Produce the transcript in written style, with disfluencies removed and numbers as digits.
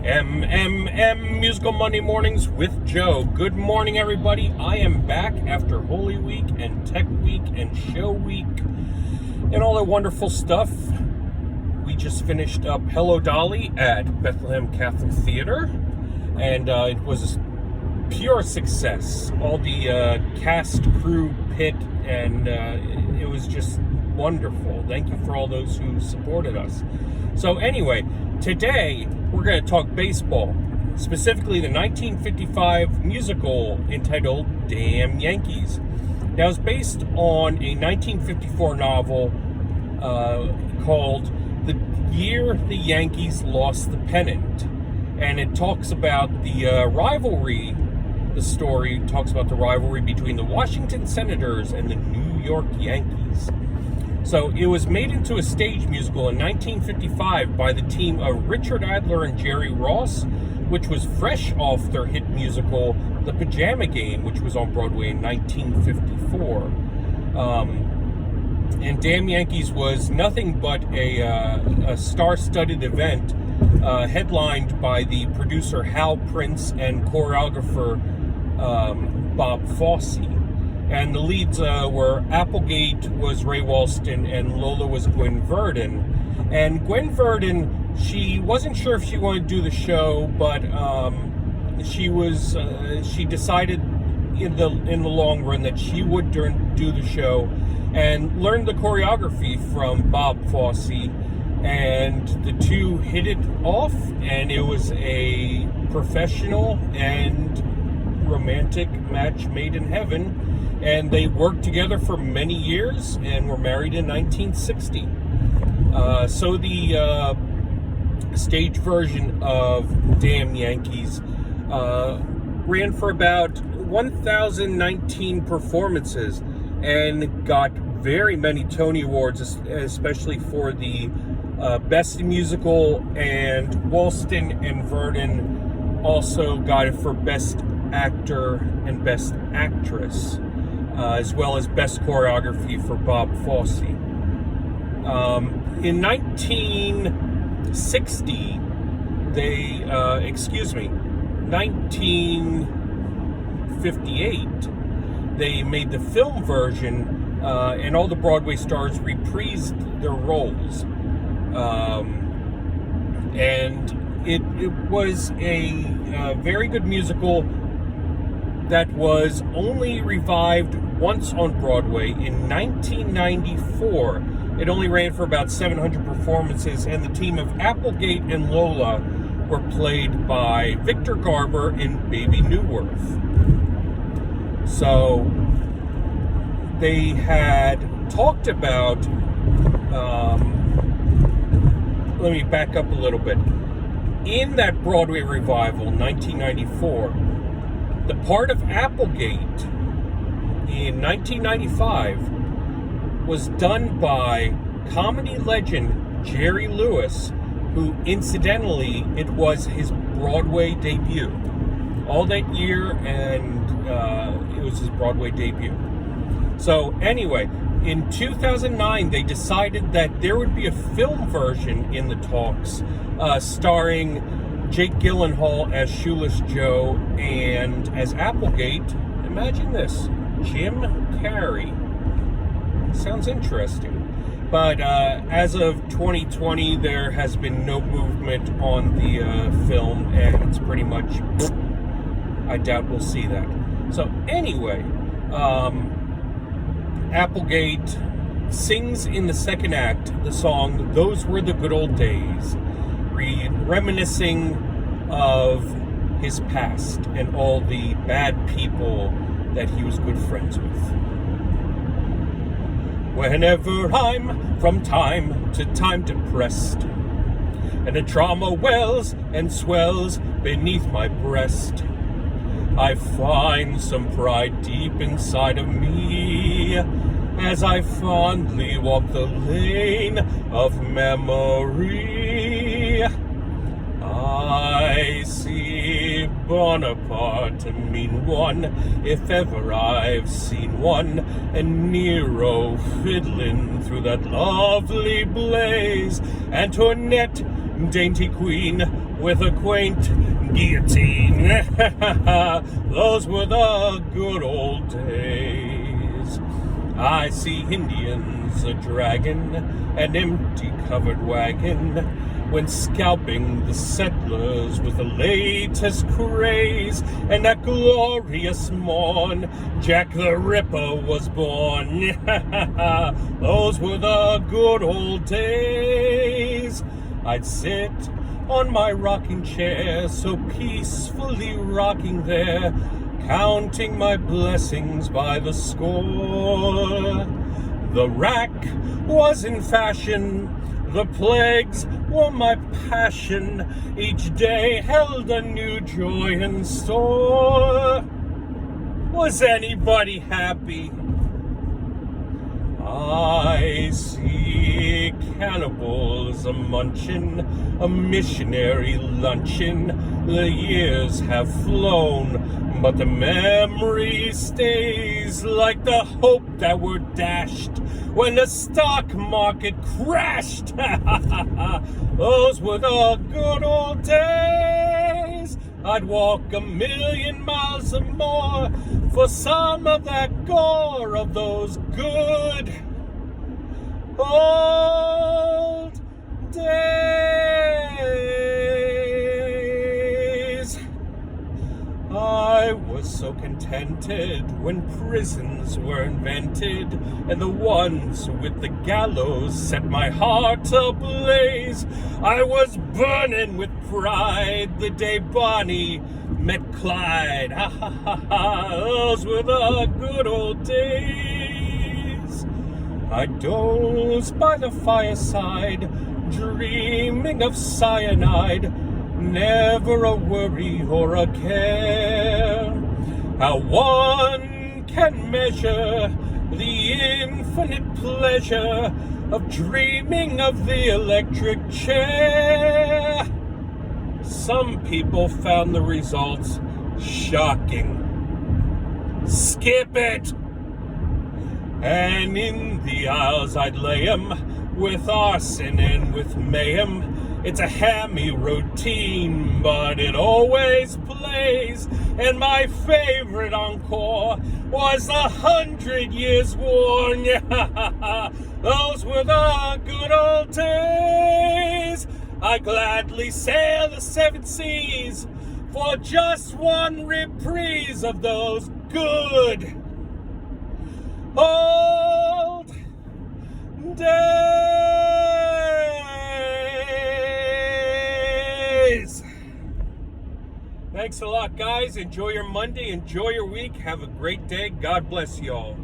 Musical Monday Mornings with Joe. Good morning, everybody. I am back after Holy Week and Tech Week and Show Week and all that wonderful stuff. We just finished up Hello Dolly at Bethlehem Catholic Theater, and it was a pure success. All the cast, crew, pit, and it was just wonderful. Thank you for all those who supported us. So anyway, today we're going to talk baseball, specifically the 1955 musical entitled Damn Yankees. Now, it's based on a 1954 novel called The Year the Yankees Lost the Pennant. And it talks about the rivalry. The story talks about the rivalry between the Washington Senators and the New York Yankees. So it was made into a stage musical in 1955 by the team of Richard Adler and Jerry Ross, which was fresh off their hit musical The Pajama Game, which was on Broadway in 1954. And Damn Yankees was nothing but a star-studded event headlined by the producer Hal Prince and choreographer Bob Fosse. And the leads were Applegate was Ray Walston and Lola was Gwen Verdon. And Gwen Verdon, she wasn't sure if she wanted to do the show, but she decided in the long run that she would do the show, and learned the choreography from Bob Fosse, and the two hit it off, and it was a professional and romantic match made in heaven. And they worked together for many years and were married in 1960. So the stage version of Damn Yankees ran for about 1,019 performances and got very many Tony Awards, especially for the Best Musical, and Walston and Verdon also got it for Best Actor and Best Actress. As well as Best Choreography for Bob Fosse. In 1960, 1958, they made the film version, and all the Broadway stars reprised their roles. And it was a very good musical that was only revived once on Broadway in 1994. It only ran for about 700 performances, and the team of Applegate and Lola were played by Victor Garber and Baby Newworth. So they had talked about, let me back up a little bit. In that Broadway revival, 1994, the part of Applegate in 1995 was done by comedy legend Jerry Lewis, who incidentally, it was his Broadway debut. All that year, and it was his Broadway debut. So anyway, in 2009, they decided that there would be a film version in the talks, starring Jake Gyllenhaal as Shoeless Joe, and as Applegate, imagine this, Jim Carrey. Sounds interesting. But as of 2020, there has been no movement on the film, and it's pretty much, I doubt we'll see that. So anyway, Applegate sings in the second act the song "Those Were the Good Old Days," reminiscing of his past and all the bad people that he was good friends with. Whenever I'm from time to time depressed, and a trauma wells and swells beneath my breast, I find some pride deep inside of me as I fondly walk the lane of memory. I see Bonaparte mean one, if ever I've seen one, and Nero fiddling through that lovely blaze, Antoinette dainty queen with a quaint guillotine. Those were the good old days. I see Indians a-dragging an empty-covered wagon when scalping the settlers with the latest craze. And that glorious morn, Jack the Ripper was born. Those were the good old days. I'd sit on my rocking chair, so peacefully rocking there, counting my blessings by the score. The rack was in fashion, the plagues were my passion, each day held a new joy in store. Was anybody happy? I see cannibals a-munchin', a missionary luncheon. The years have flown, but the memory stays, like the hope that were dashed when the stock market crashed. Those were the good old days. I'd walk 1,000,000 miles or more for some of that gore of those good old days. I was so contented when prisons were invented, and the ones with the gallows set my heart ablaze. I was burning with pride the day Bonnie met Clyde. Ha ha ha ha, those were the good old days. I dozed by the fireside, dreaming of cyanide, never a worry or a care. How one can measure the infinite pleasure of dreaming of the electric chair. Some people found the results shocking. Skip it! And in the aisles I'd lay 'em, with arson and with mayhem. It's a hammy routine, but it always plays. And my favorite encore was the 100 Years' War. Those were the good old days. I gladly sail the 7 seas for just one reprise of those good old days. Thanks a lot, guys. Enjoy your Monday. Enjoy your week. Have a great day. God bless you all.